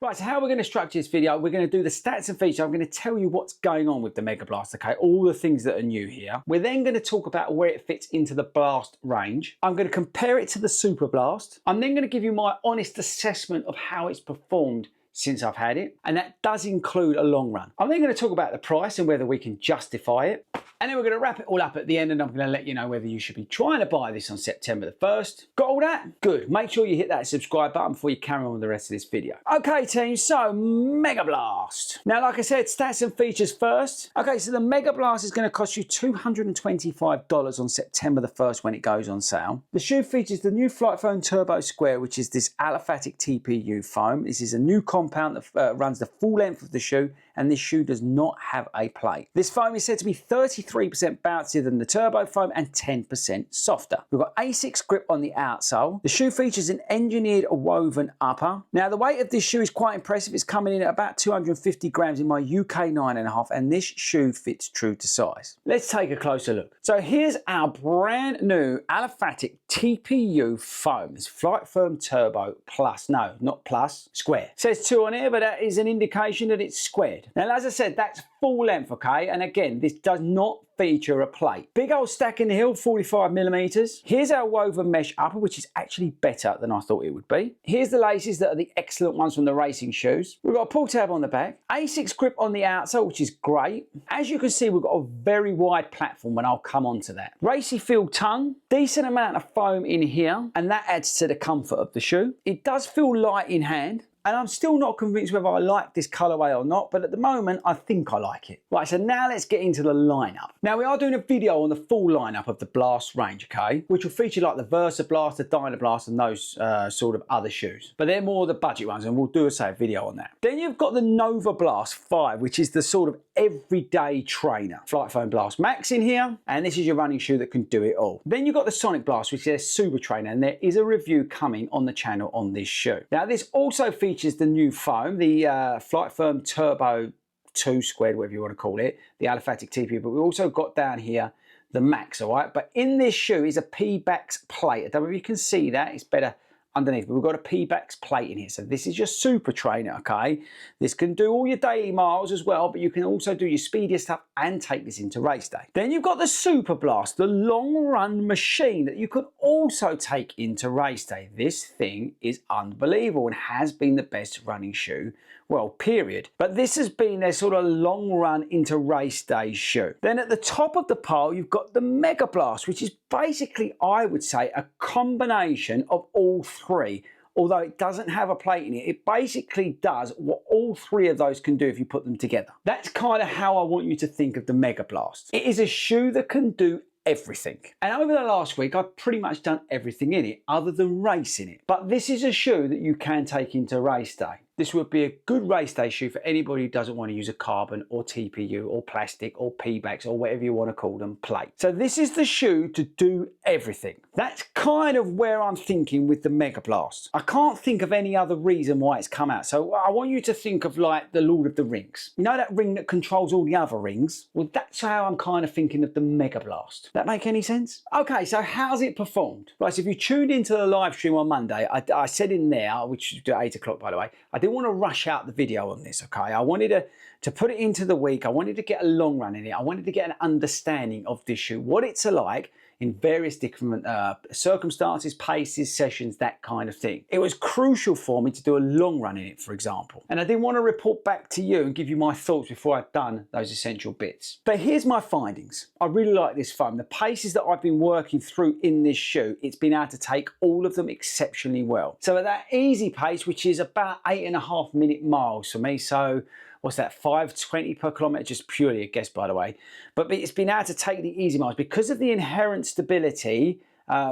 Right, so how we're going to structure this video, we're going to do the stats and features. I'm going to tell you what's going on with the Megablast, okay? All the things that are new here. We're then going to talk about where it fits into the Blast range. I'm going to compare it to the Superblast. I'm then going to give you my honest assessment of how it's performed since I've had it, and that does include a long run. I'm then going to talk about the price and whether we can justify it. And then we're going to wrap it all up at the end, and I'm going to let you know whether you should be trying to buy this on September the 1st. Got all that? Good. Make sure you hit that subscribe button before you carry on with the rest of this video. Okay, team, so Megablast. Now, like I said, stats and features first. Okay, so the Megablast is going to cost you $225 on September the 1st when it goes on sale. The shoe features the new Flight Foam Turbo Square, which is this aliphatic TPU foam. This is a new compound that runs the full length of the shoe, and this shoe does not have a plate. This foam is said to be 33% bouncier than the turbo foam and 10% softer. We've got ASICS grip on the outsole. The shoe features an engineered woven upper. Now the weight of this shoe is quite impressive. It's coming in at about 250 grams in my UK 9.5, and this shoe fits true to size. Let's take a closer look. So here's our brand new aliphatic TPU foam. It's Flight Foam Turbo Plus. No, not Plus, Square. It says 2 on here, but that is an indication that it's squared. Now, as I said, that's full length, okay? And again, this does not feature a plate. Big old stack in the heel, 45mm. Here's our woven mesh upper, which is actually better than I thought it would be. Here's the laces that are the excellent ones from the racing shoes. We've got a pull tab on the back. ASICS grip on the outsole, which is great. As you can see, we've got a very wide platform, and I'll come on to that. Racy feel tongue, decent amount of foam in here, and that adds to the comfort of the shoe. It does feel light in hand, and I'm still not convinced whether I like this colorway or not, but at the moment, I think I like it. Right, so now let's get into the lineup. Now, we are doing a video on the full lineup of the Blast range, okay? Which will feature like the versablast, the dynablast, and those sort of other shoes. But they're more the budget ones, and we'll do a video on that. Then you've got the Nova Blast 5, which is the sort of everyday trainer. Flight Foam Blast Max in here, and this is your running shoe that can do it all. Then you've got the Sonic Blast, which is a super trainer, and there is a review coming on the channel on this shoe. Now, this also features the new foam, the Flight Foam Turbo 2 squared, whatever you want to call it, the aliphatic TPU, but we've also got down here the Max, all right? But in this shoe is a P-Bax plate. I don't know if you can see that, it's better underneath, but we've got a P-Bax plate in here. So this is your super trainer, okay? This can do all your daily miles as well, but you can also do your speedier stuff and take this into race day. Then you've got the Superblast, the long run machine that you could also take into race day. This thing is unbelievable and has been the best running shoe, well, period. But this has been their sort of long run into race day shoe. Then at the top of the pile, you've got the Megablast, which is basically, I would say, a combination of all three. Although it doesn't have a plate in it, it basically does what all three of those can do if you put them together. That's kind of how I want you to think of the Megablast. It is a shoe that can do everything. And over the last week, I've pretty much done everything in it other than race in it. But this is a shoe that you can take into race day. This would be a good race day shoe for anybody who doesn't want to use a carbon or TPU or plastic or P-Bax or whatever you want to call them plate. So this is the shoe to do everything. That's kind of where I'm thinking with the Megablast. I can't think of any other reason why it's come out. So I want you to think of like the Lord of the Rings. You know that ring that controls all the other rings? Well, that's how I'm kind of thinking of the Megablast. That make any sense? Okay, so how's it performed? Right, so if you tuned into the live stream on Monday, I said in there, which is at 8 o'clock by the way, I didn't want to rush out the video on this, okay? I wanted to put it into the week. I wanted to get a long run in it. I wanted to get an understanding of this shoe, what it's like in various different circumstances, paces, sessions, that kind of thing. It was crucial for me to do a long run in it, for example. And I didn't want to report back to you and give you my thoughts before I'd done those essential bits. But here's my findings. I really like this foam. The paces that I've been working through in this shoe, it's been able to take all of them exceptionally well. So at that easy pace, which is about 8.5 minute miles for me, so what's that, 5.20 per kilometre, just purely a guess by the way. But it's been able to take the easy miles because of the inherent stability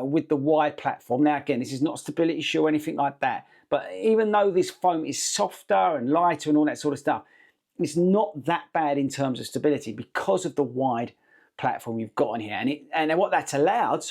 with the wide platform. Now again, this is not a stability shoe or anything like that, but even though this foam is softer and lighter and all that sort of stuff, it's not that bad in terms of stability because of the wide platform you've got on here. And what that's allowed, is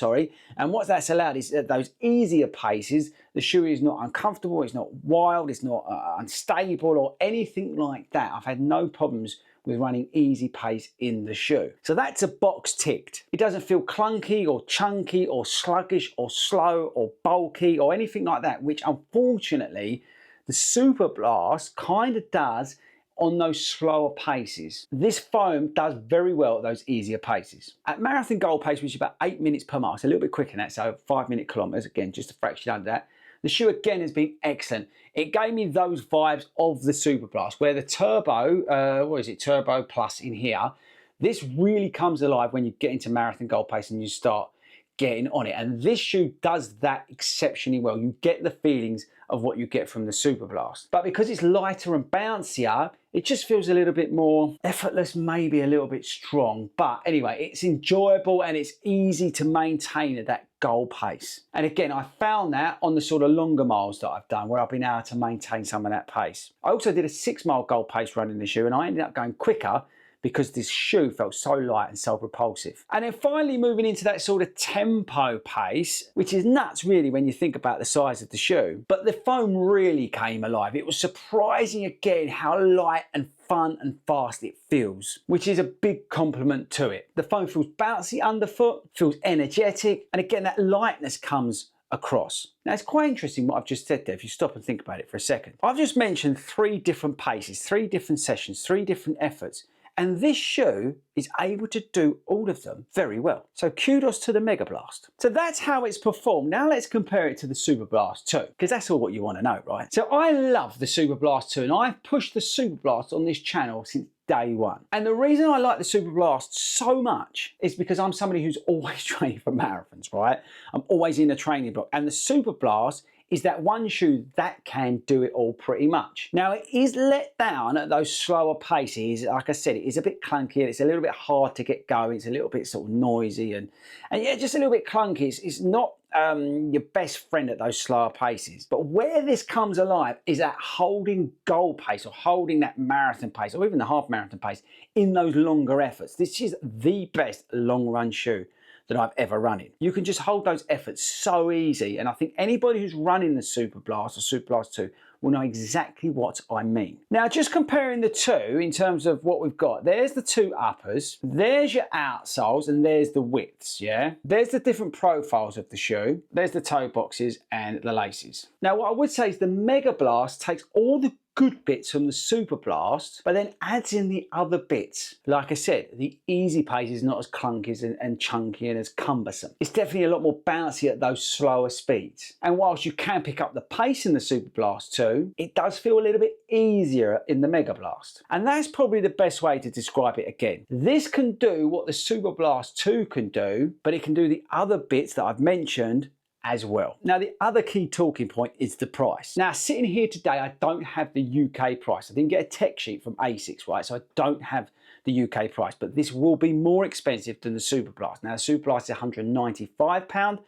that those easier paces, the shoe is not uncomfortable, it's not wild, it's not unstable or anything like that. I've had no problems with running easy pace in the shoe. So that's a box ticked. It doesn't feel clunky or chunky or sluggish or slow or bulky or anything like that, which unfortunately the Superblast kind of does on those slower paces. This foam does very well at those easier paces. At marathon goal pace, which is about 8 minutes per mile, it's a little bit quicker than that, so 5 minute kilometers, again, just a fraction under that. The shoe again has been excellent. It gave me those vibes of the Superblast, where the Turbo, what is it, Turbo Plus in here, this really comes alive when you get into marathon goal pace and you start getting on it. And this shoe does that exceptionally well. You get the feelings of what you get from the Superblast. But because it's lighter and bouncier, it just feels a little bit more effortless, maybe a little bit strong. But anyway, it's enjoyable and it's easy to maintain at that goal pace. And again, I found that on the sort of longer miles that I've done, where I've been able to maintain some of that pace. I also did a 6 mile goal pace run in the shoe, and I ended up going quicker because this shoe felt so light and so propulsive. And then finally moving into that sort of tempo pace, which is nuts really when you think about the size of the shoe. But the foam really came alive. It was surprising again how light and fun and fast it feels, which is a big compliment to it. The foam feels bouncy underfoot, feels energetic, and again that lightness comes across. Now it's quite interesting what I've just said there if you stop and think about it for a second. I've just mentioned 3 different paces, 3 different sessions, 3 different efforts. And this shoe is able to do all of them very well. So kudos to the Megablast. So that's how it's performed. Now let's compare it to the Superblast 2, because that's all what you want to know, right? So I love the Superblast 2, and I've pushed the Superblast on this channel since day one. And the reason I like the Superblast so much is because I'm somebody who's always training for marathons, right? I'm always in a training block, and the Superblast is that one shoe that can do it all pretty much. Now it is let down at those slower paces. Like I said, it is a bit clunky, it's a little bit hard to get going, it's a little bit sort of noisy and yeah, just a little bit clunky. It's not your best friend at those slower paces. But where this comes alive is at holding goal pace or holding that marathon pace or even the half marathon pace in those longer efforts. This is the best long run shoe that I've ever run in. You can just hold those efforts so easy, and I think anybody who's running the Superblast or Superblast 2 will know exactly what I mean. Now just comparing the two in terms of what we've got, there's the 2 uppers, there's your outsoles, and there's the widths, yeah? There's the different profiles of the shoe, there's the toe boxes and the laces. Now what I would say is the Megablast takes all the good bits from the Superblast, but then adds in the other bits. Like I said, the easy pace is not as clunky and chunky and as cumbersome. It's definitely a lot more bouncy at those slower speeds. And whilst you can pick up the pace in the Superblast too, it does feel a little bit easier in the Megablast. And that's probably the best way to describe it again. This can do what the Superblast 2 can do, but it can do the other bits that I've mentioned as well. Now the other key talking point is the price. Now sitting here today, I don't have the UK price. I didn't get a tech sheet from ASICS, right? So I don't have the UK price, but this will be more expensive than the Superblast. Now the Superblast is £195.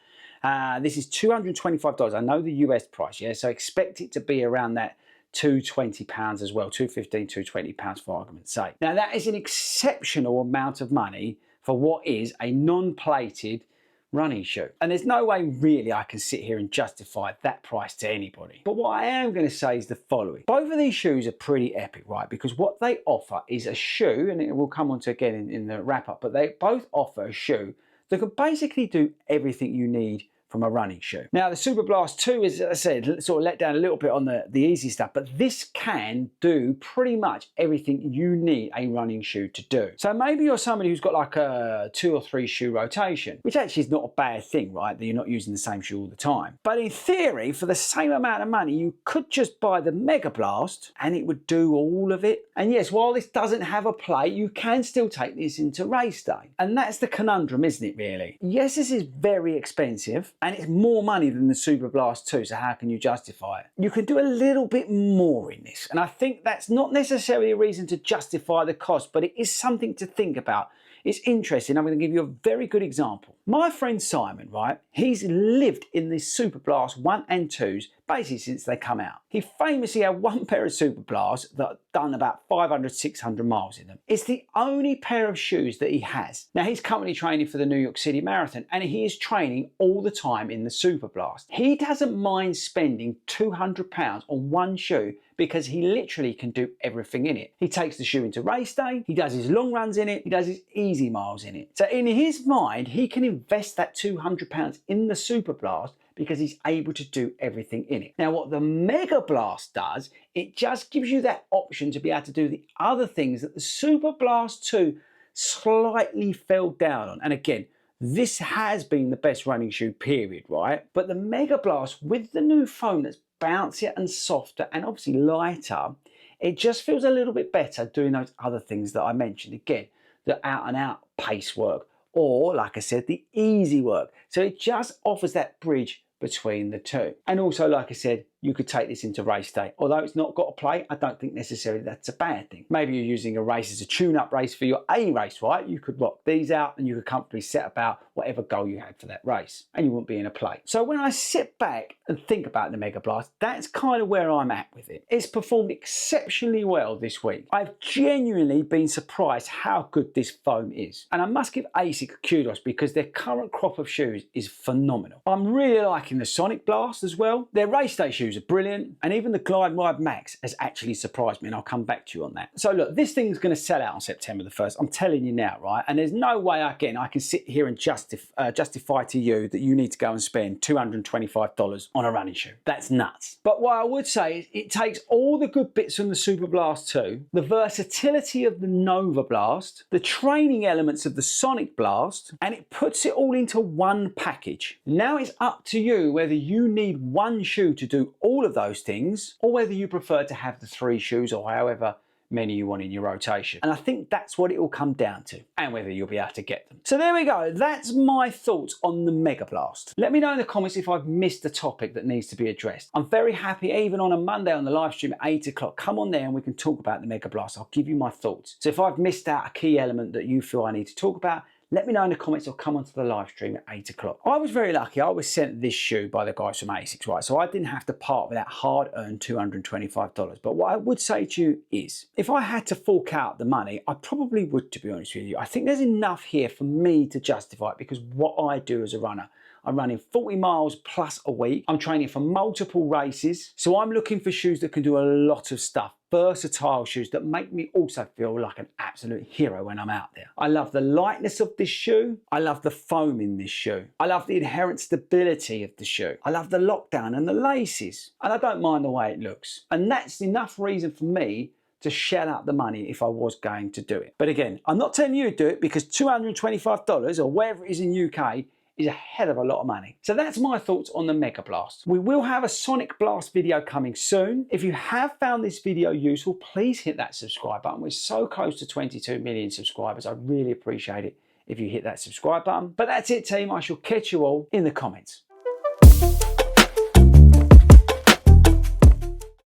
This is $225. I know the US price, yeah? So expect it to be around that £220 as well, £215, £220 for argument's sake. Now that is an exceptional amount of money for what is a non-plated running shoe. And there's no way really I can sit here and justify that price to anybody. But what I am going to say is the following. Both of these shoes are pretty epic, right? Because what they offer is a shoe, and it will come on to again in the wrap up, but they both offer a shoe that can basically do everything you need from a running shoe. Now the Superblast 2 is, as I said, sort of let down a little bit on the easy stuff, but this can do pretty much everything you need a running shoe to do. So maybe you're somebody who's got like a 2 or 3 shoe rotation, which actually is not a bad thing, right? That you're not using the same shoe all the time. But in theory, for the same amount of money, you could just buy the Megablast and it would do all of it. And yes, while this doesn't have a plate, you can still take this into race day. And that's the conundrum, isn't it really? Yes, this is very expensive, and it's more money than the Superblast 2, so how can you justify it? You can do a little bit more in this, and I think that's not necessarily a reason to justify the cost, but it is something to think about. It's interesting. I'm going to give you a very good example. My friend Simon, right, he's lived in the Superblast 1 and 2s basically since they come out. He famously had one pair of Superblasts that done about 500, 600 miles in them. It's the only pair of shoes that he has. Now he's currently training for the New York City Marathon, and he is training all the time in the Superblast. He doesn't mind spending £200 on one shoe because he literally can do everything in it. He takes the shoe into race day, he does his long runs in it, he does his easy miles in it. So in his mind, he can invest that £200 in the Superblast because he's able to do everything in it. Now what the Megablast does, it just gives you that option to be able to do the other things that the Superblast 2 slightly fell down on. And again, this has been the best running shoe period, right? But the Megablast with the new foam that's bouncier and softer and obviously lighter, it just feels a little bit better doing those other things that I mentioned. Again, the out and out pace work, or like I said, the easy work. So it just offers that bridge between the two. And also, like I said, you could take this into race day. Although it's not got a plate, I don't think necessarily that's a bad thing. Maybe you're using a race as a tune-up race for your A race, right? You could rock these out and you could comfortably set about whatever goal you had for that race, and you wouldn't be in a plate. So when I sit back and think about the Megablast, that's kind of where I'm at with it. It's performed exceptionally well this week. I've genuinely been surprised how good this foam is. And I must give ASICS kudos because their current crop of shoes is phenomenal. I'm really liking the Sonic Blast as well. Their race day shoes are brilliant, and even the Glide Ride Max has actually surprised me, and I'll come back to you on that. So look, this thing's going to sell out on September the 1st. I'm telling you now, right? And there's no way, again, I can sit here and justify to you that you need to go and spend $225 on a running shoe. That's nuts. But what I would say is it takes all the good bits from the Superblast 2, the versatility of the Nova Blast, the training elements of the Sonic Blast, and it puts it all into one package. Now it's up to you whether you need one shoe to do all of those things, or whether you prefer to have the 3 shoes or however many you want in your rotation. And I think that's what it will come down to, and whether you'll be able to get them. So there we go. That's my thoughts on the Megablast. Let me know in the comments if I've missed a topic that needs to be addressed. I'm very happy, even on a Monday on the live stream at 8 o'clock. Come on there and we can talk about the Megablast. I'll give you my thoughts. So if I've missed out a key element that you feel I need to talk about, let me know in the comments or come onto the live stream at 8 o'clock. I was very lucky. I was sent this shoe by the guys from ASICS, right? So I didn't have to part with that hard-earned $225. But what I would say to you is, if I had to fork out the money, I probably would, to be honest with you. I think there's enough here for me to justify it, because what I do as a runner, I'm running 40 miles plus a week. I'm training for multiple races. So I'm looking for shoes that can do a lot of stuff. Versatile shoes that make me also feel like an absolute hero when I'm out there. I love the lightness of this shoe. I love the foam in this shoe. I love the inherent stability of the shoe. I love the lockdown and the laces. And I don't mind the way it looks. And that's enough reason for me to shell out the money if I was going to do it. But again, I'm not telling you to do it, because $225 or wherever it is in UK is a hell of a lot of money. So that's my thoughts on the Megablast. We will have a Sonic Blast video coming soon. If you have found this video useful, please hit that subscribe button. We're so close to 22 million subscribers. I'd really appreciate it if you hit that subscribe button. But that's it, team. I shall catch you all in the comments.